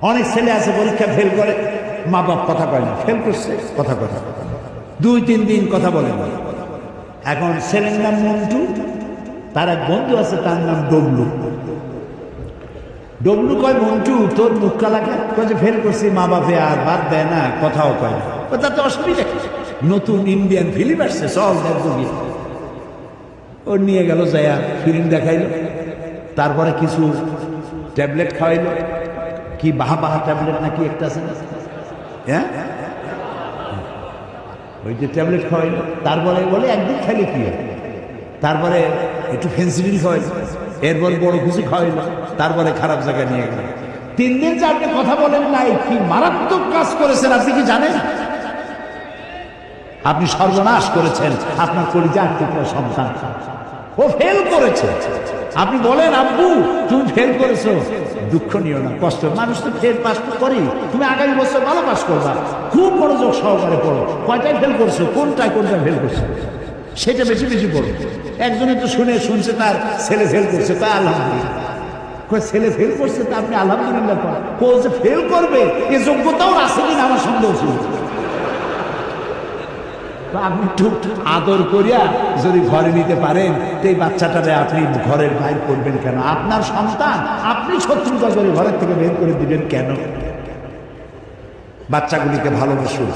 অনেক ছেলে আছে পরীক্ষা ফেল করে, মা বাপ কথা কয় না, ফেল করছে কথা কয় না, 2-3 দিন কথা বলে না। এখন ছেলের নাম মন্টু, তার এক বন্ধু আছে তার নাম ডবলু। ডবলু কয়, মন্টু তোর মুখ কালাকে কয় যে ফেল করছি, মা বাপে আর বাদ দেয় না, কথাও কয় না। তাতে অসুবিধা, নতুন ইন্ডিয়ান ফিল্ম আসছে, চল দেখবো গিয়ে। ওর নিয়ে গেল, যায়া ফিল্ম দেখাইল, তারপরে কিছু ট্যাবলেট খাওয়াইল, কি বাহা বাহা ট্যাবলেট নাকি একটা আছে না, হ্যাঁ ওই যে ট্যাবলেট খাওয়াইল। তারপরে বলে একদিন খাইলে কি হয়, তারপরে একটু ফেন্সিডিল খাওয়াইল, এরপর বড় কিছু খাওয়াইল, তারপরে খারাপ জায়গায় নিয়ে গেল। 3 দিন যে আপনি কথা বলেন নাই, কি মারাত্মক কাজ করেছেন আপনি কি জানেন? আপনি সর্বনাশ করেছেন আপনার কলিজার টুকরা সন্তান। ও ফেল করেছে, আপনি বলেন আব্বু তুমি ফেল করেছো, দুঃখ নিও না, কষ্ট, মানুষ তো ফেল পাস করে, তুমি আগামী বছর ভালো পাস করবা, খুব মনোযোগ সহকারে পড়ো, কয়টায় ফেল করছো, কোনটায় ফেল করছো সেটা বেশি বেশি পড়ো। একজনে তো শুনছে তার ছেলে ফেল করছে, তা আলহামদুলিল্লাহ, ছেলে ফেল করছে তা আপনি আলহামদুলিল্লাহ করেন, ও যে ফেল করবে এ যোগ্যতাও আছে কিনা আমার সন্দেহ ছিল। আপনি খুব আদর করিয়া যদি ঘরে নিতে পারেন, এই বাচ্চাটারে আপনি ঘরের বাইর করবেন কেন? আপনার সন্তান, আপনি শত্রুতা করে ঘরের থেকে বের করে দিবেন কেন? বাচ্চাগুলিকে ভালোবাসুন।